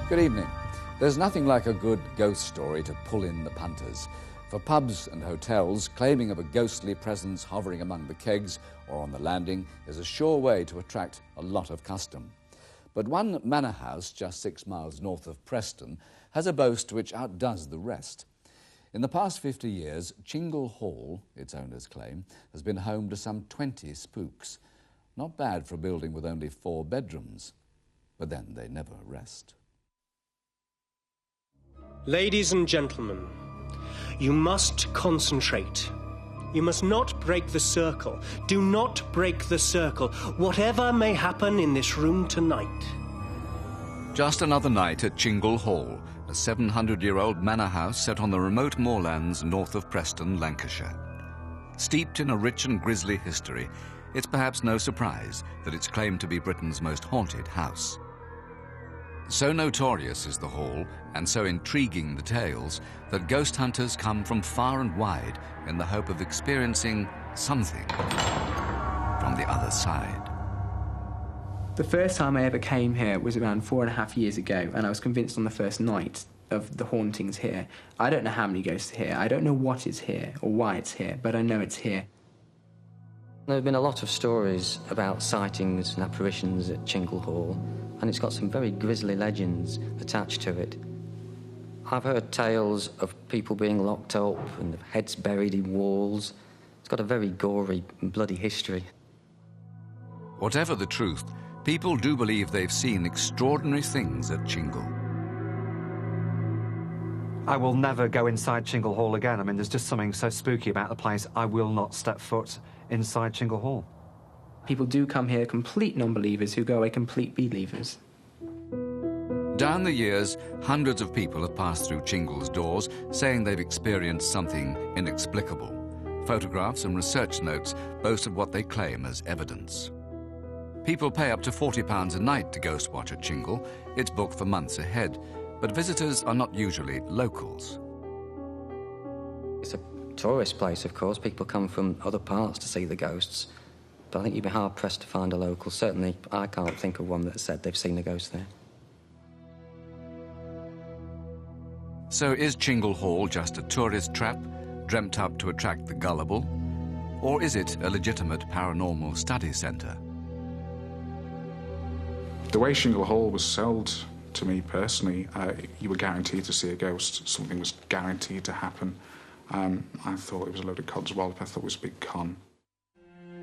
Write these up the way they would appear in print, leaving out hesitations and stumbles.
Good evening. There's nothing like a good ghost story to pull in the punters. For pubs and hotels, claiming of a ghostly presence hovering among the kegs or on the landing is a sure way to attract a lot of custom. But one manor house just 6 miles north of Preston has a boast which outdoes the rest. In the past 50 years, Chingle Hall, its owners claim, has been home to some 20 spooks. Not bad for a building with only 4 bedrooms. But then they never rest. Ladies and gentlemen, you must concentrate. You must not break the circle. Do not break the circle, whatever may happen in this room tonight. Just another night at Chingle Hall, a 700-year-old manor house set on the remote moorlands north of Preston, Lancashire. Steeped in a rich and grisly history, it's perhaps no surprise that it's claimed to be Britain's most haunted house. So notorious is the hall, and so intriguing the tales, that ghost hunters come from far and wide in the hope of experiencing something from the other side. The first time I ever came here was around 4.5 years ago, and I was convinced on the first night of the hauntings here. I don't know how many ghosts are here. I don't know what is here or why it's here, but I know it's here. There have been a lot of stories about sightings and apparitions at Chingle Hall, and it's got some very grisly legends attached to it. I've heard tales of people being locked up and of heads buried in walls. It's got a very gory and bloody history. Whatever the truth, people do believe they've seen extraordinary things at Chingle. I will never go inside Chingle Hall again. I mean, there's just something so spooky about the place. I will not step foot inside Chingle Hall. People do come here complete non-believers who go away complete believers. Down the years, hundreds of people have passed through Chingle's doors saying they've experienced something inexplicable. Photographs and research notes boast of what they claim as evidence. People pay up to £40 a night to ghost watch at Chingle. It's booked for months ahead, but visitors are not usually locals. It's a tourist place, of course. People come from other parts to see the ghosts. But I think you'd be hard-pressed to find a local. Certainly, I can't think of one that said they've seen a ghost there. So is Chingle Hall just a tourist trap, dreamt up to attract the gullible? Or is it a legitimate paranormal study centre? The way Chingle Hall was sold to me personally, you were guaranteed to see a ghost. Something was guaranteed to happen. I thought it was a load of codswallop. I thought it was a big con.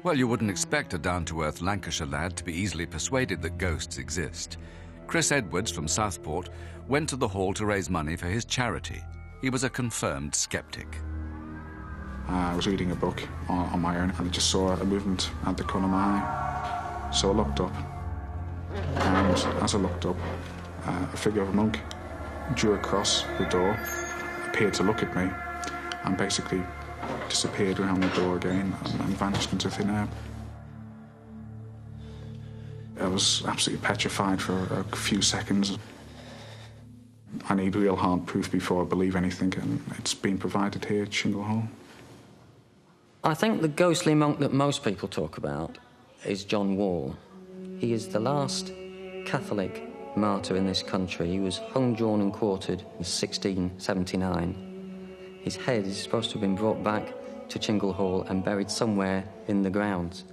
Well, you wouldn't expect a down-to-earth Lancashire lad to be easily persuaded that ghosts exist. Chris Edwards from Southport went to the hall to raise money for his charity. He was a confirmed sceptic. I was reading a book on my own and I just saw a movement at the corner of my eye. So I looked up, and as I looked up, a figure of a monk drew across the door, appeared to look at me, and basically disappeared around the door again and vanished into thin air. I was absolutely petrified for a few seconds. I need real hard proof before I believe anything, and it's been provided here at Chingle Hall. I think the ghostly monk that most people talk about is John Wall. He is the last Catholic martyr in this country. He was hung, drawn and quartered in 1679. His head is supposed to have been brought back to Chingle Hall and buried somewhere in the grounds.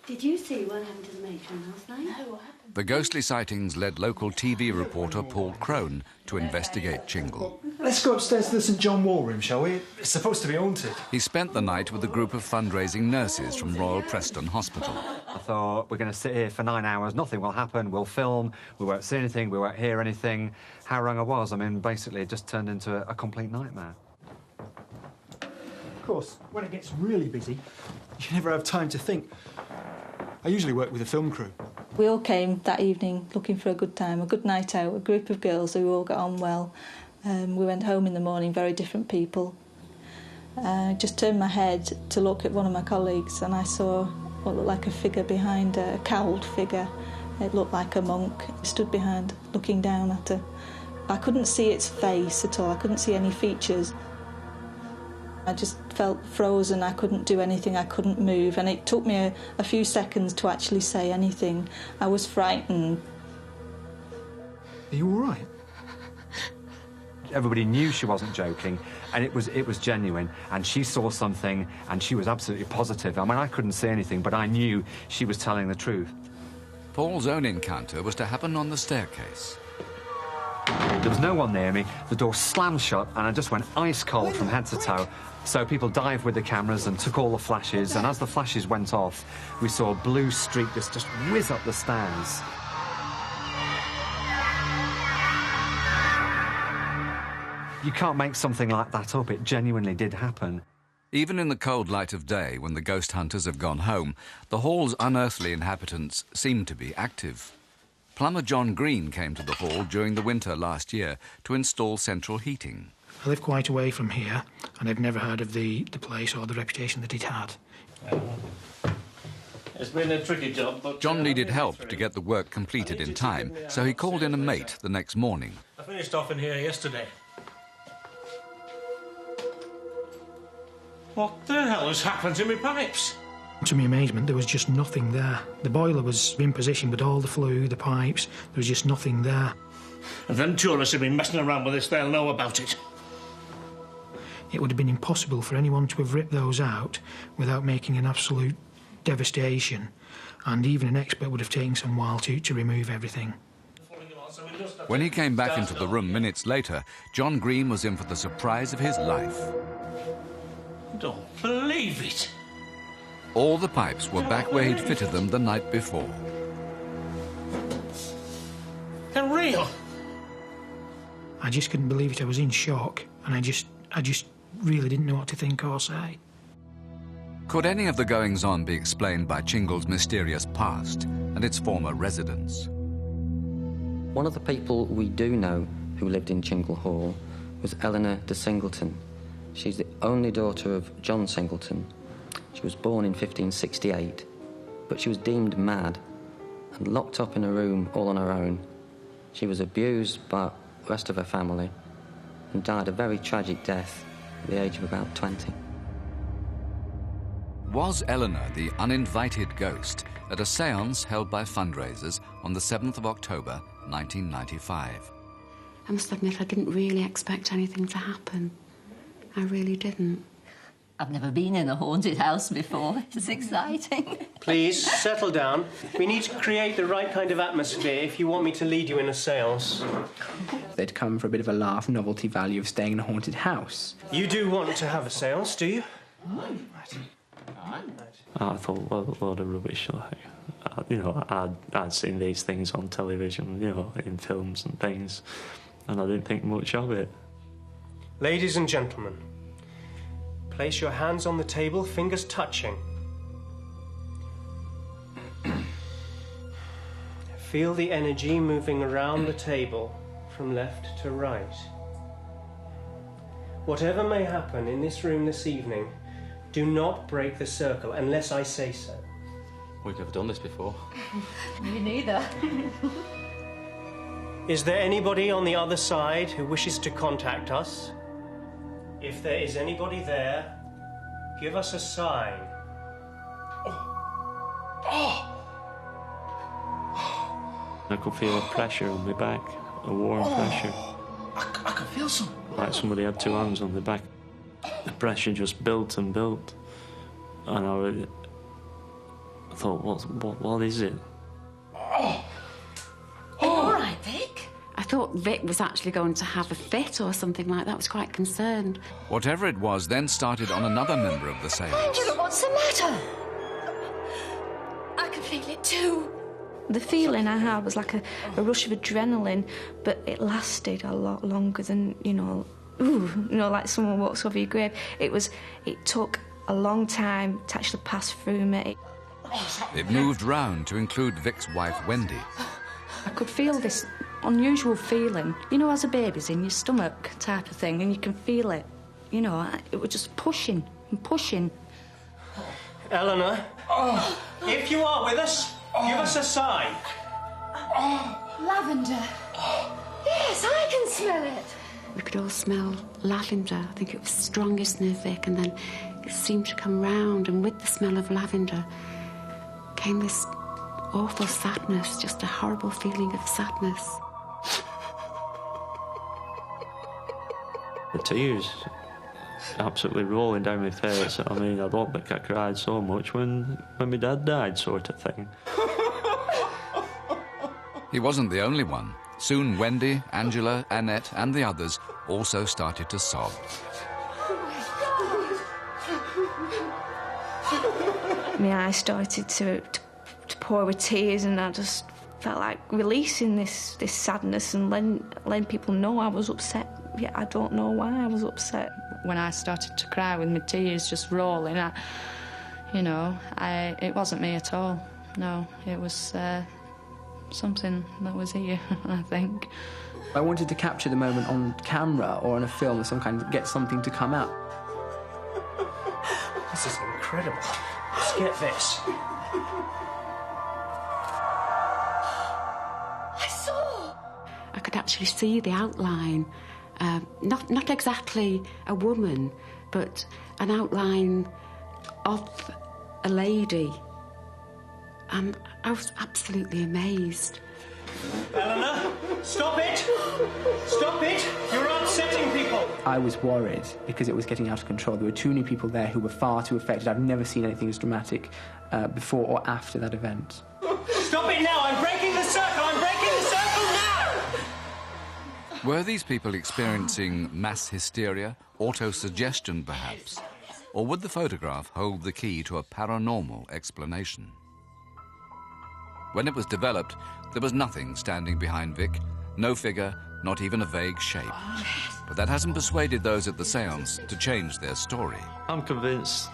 Did you see what happened to the matron last night? No, what happened? The ghostly sightings led local TV reporter Paul Crone to investigate Chingle. Let's go upstairs to the St John Wall room, shall we? It's supposed to be haunted. He spent the night with a group of fundraising nurses from Royal Preston Hospital. I thought, we're going to sit here for 9 hours, nothing will happen, we'll film, we won't see anything, we won't hear anything. How wrong I was. I mean, basically it just turned into a complete nightmare. Of course, when it gets really busy, you never have time to think. I usually work with a film crew. We all came that evening looking for a good time, a good night out, a group of girls who all got on well. We went home in the morning, very different people. I just turned my head to look at one of my colleagues and I saw what looked like a figure behind her, a cowled figure. It looked like a monk. He stood behind, looking down at her. I couldn't see its face at all, I couldn't see any features. I just felt frozen, I couldn't do anything, I couldn't move, and it took me a few seconds to actually say anything. I was frightened. Are you all right? Everybody knew she wasn't joking, and it was genuine, and she saw something, and she was absolutely positive. I mean, I couldn't see anything, but I knew she was telling the truth. Paul's own encounter was to happen on the staircase. There was no one near me, the door slammed shut, and I just went ice cold from head to toe. So people dived with the cameras and took all the flashes, and as the flashes went off, we saw a blue streak just whiz up the stairs. You can't make something like that up. It genuinely did happen. Even in the cold light of day, when the ghost hunters have gone home, the hall's unearthly inhabitants seem to be active. Plumber John Green came to the hall during the winter last year to install central heating. I live quite away from here, and I've never heard of the place or the reputation that it had. It's been a tricky job, but... John needed help to get the work completed in time, so he called in a mate the next morning. I finished off in here yesterday. What the hell has happened to my pipes? To my amazement, there was just nothing there. The boiler was in position, but all the flue, the pipes, there was just nothing there. And then tourists have been messing around with this, they'll know about it. It would have been impossible for anyone to have ripped those out without making an absolute devastation, and even an expert would have taken some while to remove everything. When he came back into the room minutes later, John Green was in for the surprise of his life. Don't believe it. All the pipes were back where he'd fitted them the night before. They're real. I just couldn't believe it. I was in shock, and I just really didn't know what to think or say. Could any of the goings-on be explained by Chingle's mysterious past and its former residents? One of the people we do know who lived in Chingle Hall was Eleanor de Singleton. She's the only daughter of John Singleton. She was born in 1568, but she was deemed mad and locked up in a room all on her own. She was abused by the rest of her family and died a very tragic death at the age of about 20. Was Eleanor the uninvited ghost at a séance held by fundraisers on the 7th of October, 1995? I must admit I didn't really expect anything to happen. I really didn't. I've never been in a haunted house before. It's exciting. Please, settle down. We need to create the right kind of atmosphere if you want me to lead you in a séance. They'd come for a bit of a laugh, novelty value of staying in a haunted house. You do want to have a séance, do you? I thought, what a load of rubbish. I'd seen these things on television, in films and things, and I didn't think much of it. Ladies and gentlemen, place your hands on the table, fingers touching. Feel the energy moving around the table from left to right. Whatever may happen in this room this evening, do not break the circle unless I say so. We've never done this before. Me neither. Is there anybody on the other side who wishes to contact us? If there is anybody there, give us a sign. I could feel a pressure on my back, a warm pressure. I can feel some. Like somebody had two hands on the back. The pressure just built and built. And I thought, what is it? All right, Vic. I thought Vic was actually going to have a fit or something like that. I was quite concerned. Whatever it was then started on another member of the séance. Angela, what's the matter? I can feel it too. The feeling I had was like a rush of adrenaline, but it lasted a lot longer than, like someone walks over your grave. It took a long time to actually pass through me. It moved round to include Vic's wife, Wendy. I could feel this unusual feeling, as a baby's in your stomach type of thing, and you can feel it. It was just pushing and pushing. Eleanor, if you are with us, give us a sign. Lavender. Yes, I can smell it. We could all smell lavender. I think it was strongest near Vic, and then it seemed to come round, and with the smell of lavender came this awful sadness, just a horrible feeling of sadness. the tears absolutely rolling down my face. I mean, I don't think I cried so much when my dad died, sort of thing. He wasn't the only one. Soon Wendy, Angela, Annette and the others also started to sob. My eyes started to pour with tears, and I just felt like releasing this sadness and letting people know I was upset. Yeah, I don't know why I was upset. When I started to cry with my tears just rolling, it wasn't me at all. No, it was something that was here, I think. I wanted to capture the moment on camera or on a film of some kind, get something to come out. This is incredible. Let's get this. I could actually see the outline, not exactly a woman, but an outline of a lady. I was absolutely amazed. Eleanor, stop it! Stop it! You're upsetting people! I was worried because it was getting out of control. There were too many people there who were far too affected. I've never seen anything as dramatic before or after that event. Stop it now! I'm breaking the circle! I'm breaking the circle now! Were these people experiencing mass hysteria, autosuggestion perhaps? Or would the photograph hold the key to a paranormal explanation? When it was developed, there was nothing standing behind Vic, no figure, not even a vague shape. But that hasn't persuaded those at the séance to change their story. I'm convinced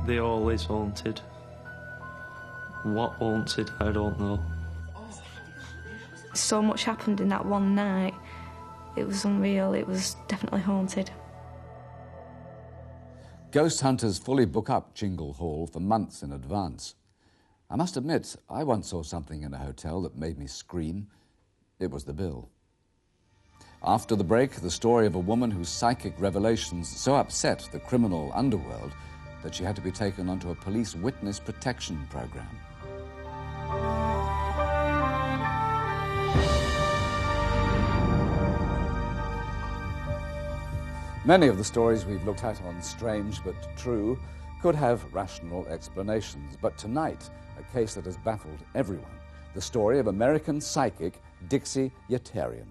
they all is haunted. What haunted, I don't know. So much happened in that one night. It was unreal. It was definitely haunted. Ghost hunters fully book up Chingle Hall for months in advance. I must admit, I once saw something in a hotel that made me scream. It was the bill. After the break, the story of a woman whose psychic revelations so upset the criminal underworld that she had to be taken onto a police witness protection program. Many of the stories we've looked at on Strange But True could have rational explanations, but tonight, a case that has baffled everyone, the story of American psychic Dixie Yetarian.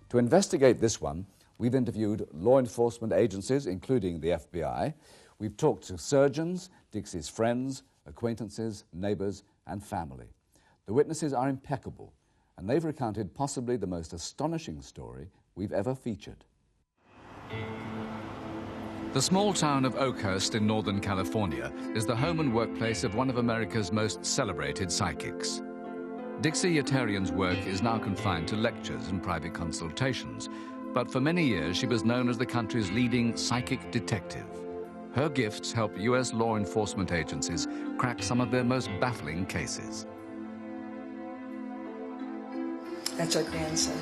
To investigate this one, we've interviewed law enforcement agencies, including the FBI. We've talked to surgeons, Dixie's friends, acquaintances, neighbors, and family. The witnesses are impeccable, and they've recounted possibly the most astonishing story we've ever featured. The small town of Oakhurst in Northern California is the home and workplace of one of America's most celebrated psychics. Dixie Yetarian's work is now confined to lectures and private consultations, but for many years she was known as the country's leading psychic detective. Her gifts help U.S. law enforcement agencies crack some of their most baffling cases. That's our grandson.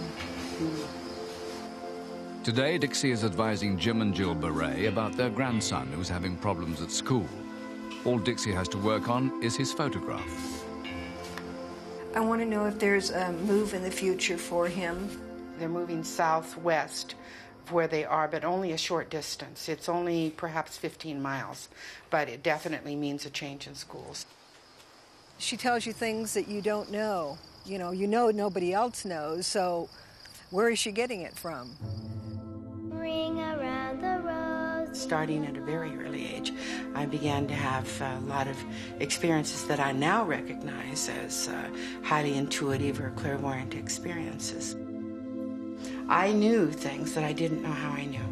Today, Dixie is advising Jim and Jill Beret about their grandson who's having problems at school. All Dixie has to work on is his photograph. I want to know if there's a move in the future for him. They're moving southwest of where they are, but only a short distance. It's only perhaps 15 miles, but it definitely means a change in schools. She tells you things that you don't know. You know nobody else knows, so where is she getting it from? Ring around the rose. Starting at a very early age, I began to have a lot of experiences that I now recognize as highly intuitive or clairvoyant experiences. I knew things that I didn't know how I knew.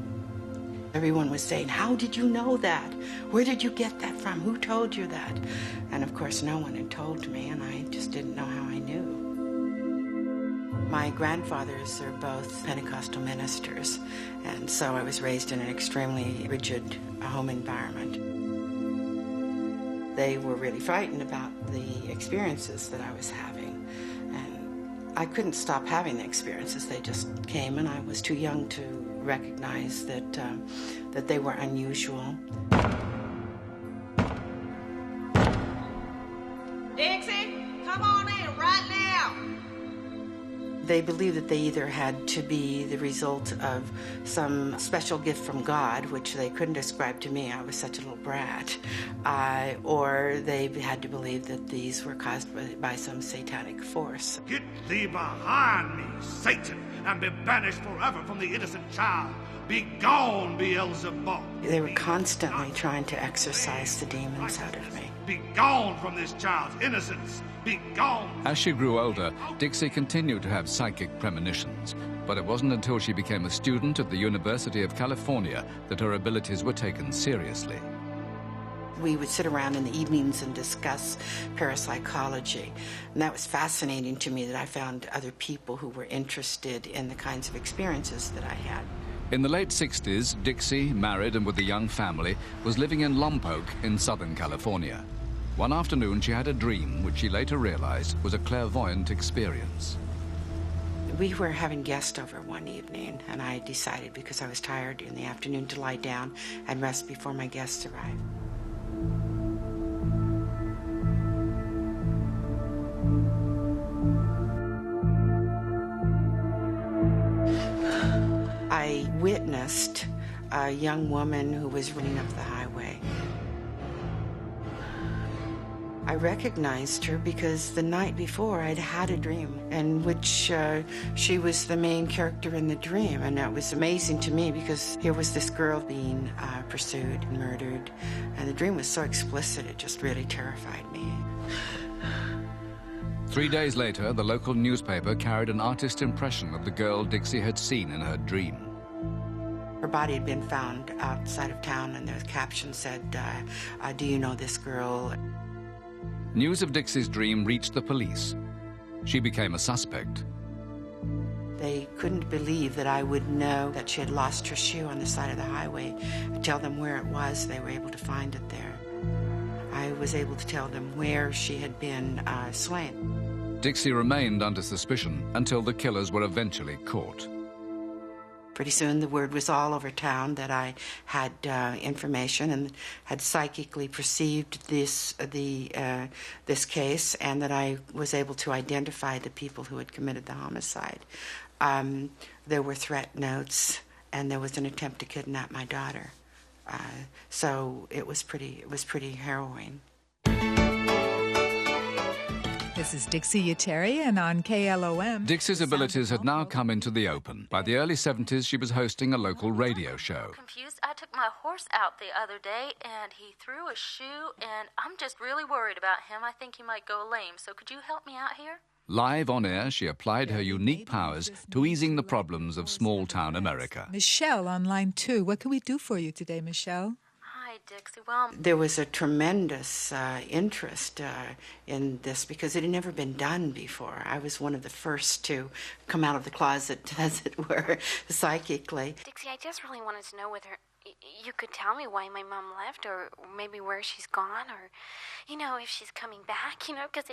Everyone was saying, "How did you know that? Where did you get that from? Who told you that?" And of course, no one had told me, and I just didn't know how I knew. My grandfathers are both Pentecostal ministers, and so I was raised in an extremely rigid home environment. They were really frightened about the experiences that I was having, and I couldn't stop having the experiences. They just came, and I was too young to recognize that they were unusual. Dixie, come on in right now. They believed that they either had to be the result of some special gift from God, which they couldn't describe to me, I was such a little brat, or they had to believe that these were caused by some satanic force. Get thee behind me, Satan, and be banished forever from the innocent child. Be gone, Beelzebub. They were constantly trying to exorcise the demons out of me. Be gone from this child's innocence. Be gone. As she grew older, Dixie continued to have psychic premonitions, but it wasn't until she became a student at the University of California that her abilities were taken seriously. We would sit around in the evenings and discuss parapsychology, and that was fascinating to me, that I found other people who were interested in the kinds of experiences that I had. In the late 60s, Dixie, married and with a young family, was living in Lompoc in Southern California. One afternoon, she had a dream, which she later realized was a clairvoyant experience. We were having guests over one evening, and I decided, because I was tired in the afternoon, to lie down and rest before my guests arrived. I witnessed a young woman who was running up the highway. I recognized her because the night before I'd had a dream in which she was the main character in the dream, and that was amazing to me because here was this girl being pursued and murdered, and the dream was so explicit it just really terrified me. 3 days later, the local newspaper carried an artist's impression of the girl Dixie had seen in her dream. Her body had been found outside of town, and the caption said, do you know this girl? News of Dixie's dream reached the police. She became a suspect. They couldn't believe that I would know that she had lost her shoe on the side of the highway. I'd tell them where it was. They were able to find it there. I was able to tell them where she had been slain. Dixie remained under suspicion until the killers were eventually caught. Pretty soon the word was all over town that I had information and had psychically perceived this case, and that I was able to identify the people who had committed the homicide. There were threat notes, and there was an attempt to kidnap my daughter. So it was pretty harrowing. This is Dixie Yeteri, and on KLOM... Dixie's abilities had now come into the open. By the early 70s, she was hosting a local radio show. Confused. I took my horse out the other day, and he threw a shoe, and I'm just really worried about him. I think he might go lame, so could you help me out here? Live on air, she applied her unique powers to easing the problems of small-town America. Michelle on line 2. What can we do for you today, Michelle? Hi, Dixie. Well, there was a tremendous interest in this because it had never been done before. I was one of the first to come out of the closet, as it were, psychically. Dixie, I just really wanted to know whether you could tell me why my mom left, or maybe where she's gone, or, you know, if she's coming back, you know, because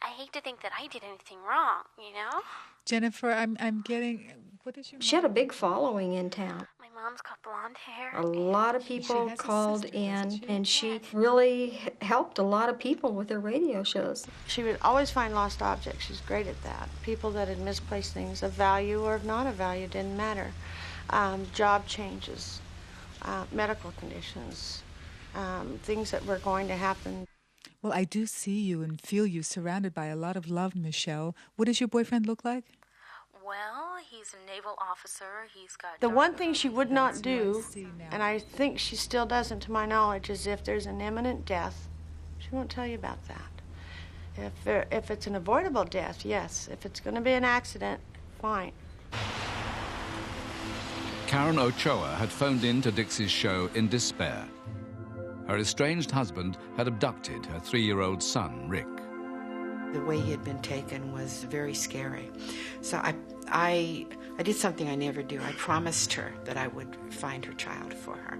I hate to think that I did anything wrong, you know? Jennifer, I'm getting... What is your... She had a big following in town. My mom's got blonde hair. A lot of people called in, and she really helped a lot of people with their radio shows. She would always find lost objects. She's great at that. People that had misplaced things of value or of not of value didn't matter. Job changes, medical conditions, things that were going to happen. Well, I do see you and feel you surrounded by a lot of love, Michelle. What does your boyfriend look like? Well, he's a naval officer. He's got... The one thing she would not do, and I think she still doesn't to my knowledge, is if there's an imminent death, she won't tell you about that. If it's an avoidable death, yes. If it's going to be an accident, fine. Karen Ochoa had phoned in to Dixie's show in despair. Her estranged husband had abducted her 3-year-old son, Rick. The way he had been taken was very scary. So I did something I never do. I promised her that I would find her child for her.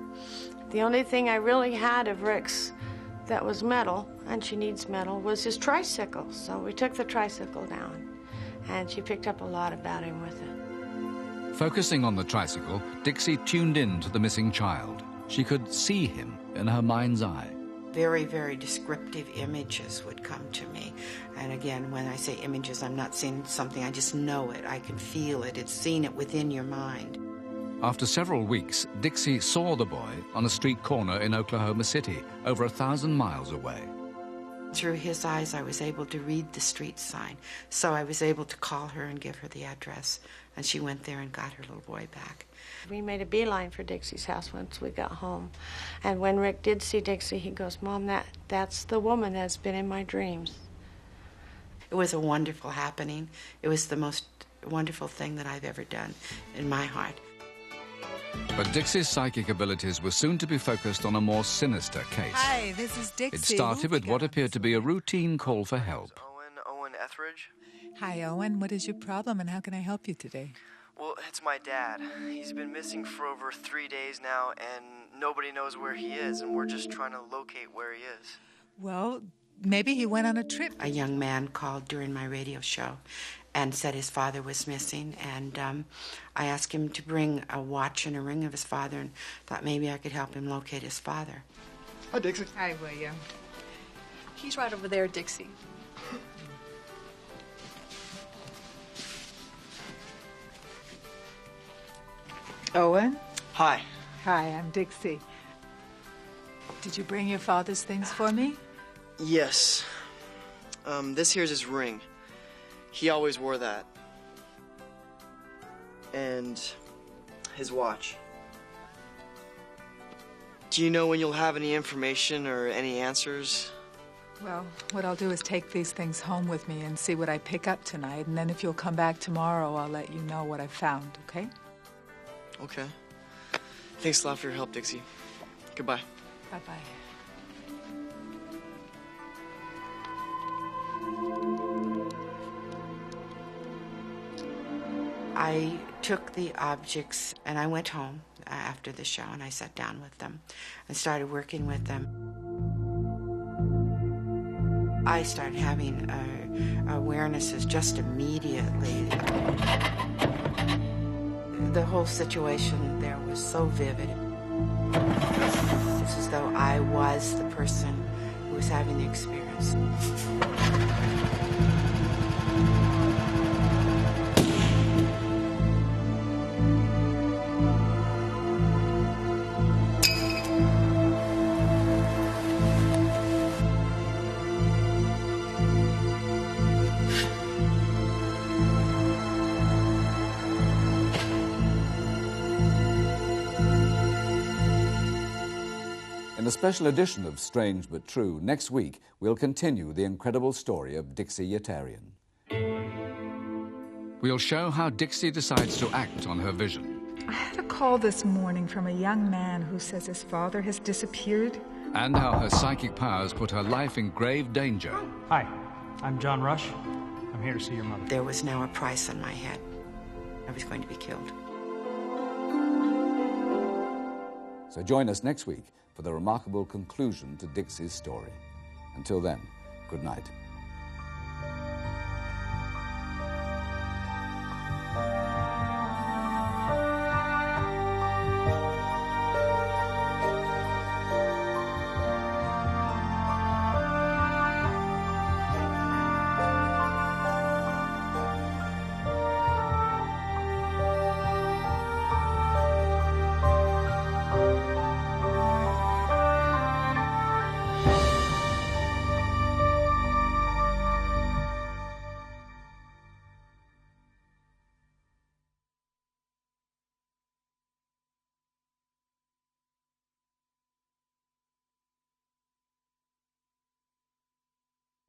The only thing I really had of Rick's that was metal, and she needs metal, was his tricycle. So we took the tricycle down, and she picked up a lot about him with it. Focusing on the tricycle, Dixie tuned in to the missing child. She could see him in her mind's eye. Very, very descriptive images would come to me. And again, when I say images, I'm not seeing something, I just know it. I can feel it. It's seeing it within your mind. After several weeks, Dixie saw the boy on a street corner in Oklahoma City, over 1,000 miles away. Through his eyes, I was able to read the street sign. So I was able to call her and give her the address. And she went there and got her little boy back. We made a beeline for Dixie's house once we got home. And when Rick did see Dixie, he goes, Mom, that's the woman that's been in my dreams. It was a wonderful happening. It was the most wonderful thing that I've ever done in my heart. But Dixie's psychic abilities were soon to be focused on a more sinister case. Hi, this is Dixie. It started with what appeared to be a routine call for help. Owen Etheridge. Hi, Owen. What is your problem and how can I help you today? Well, it's my dad. He's been missing for over 3 days now, and nobody knows where he is, and we're just trying to locate where he is. Well, maybe he went on a trip. A young man called during my radio show and said his father was missing, and I asked him to bring a watch and a ring of his father and thought maybe I could help him locate his father. Hi, Dixie. Hi, William. He's right over there, Dixie. Owen? Hi. Hi, I'm Dixie. Did you bring your father's things for me? Yes. This here's his ring. He always wore that. And his watch. Do you know when you'll have any information or any answers? Well, what I'll do is take these things home with me and see what I pick up tonight, and then if you'll come back tomorrow, I'll let you know what I found, okay? Okay. Thanks a lot for your help, Dixie. Goodbye. Bye-bye. I took the objects and I went home after the show and I sat down with them and started working with them. I started having awarenesses just immediately. The whole situation there was so vivid. It's as though I was the person who was having the experience. In a special edition of Strange But True, next week we'll continue the incredible story of Dixie Yetarian. We'll show how Dixie decides to act on her vision. I had a call this morning from a young man who says his father has disappeared. And how her psychic powers put her life in grave danger. Hi, I'm John Rush. I'm here to see your mother. There was now a price on my head. I was going to be killed. So join us next week for the remarkable conclusion to Dixie's story. Until then, good night.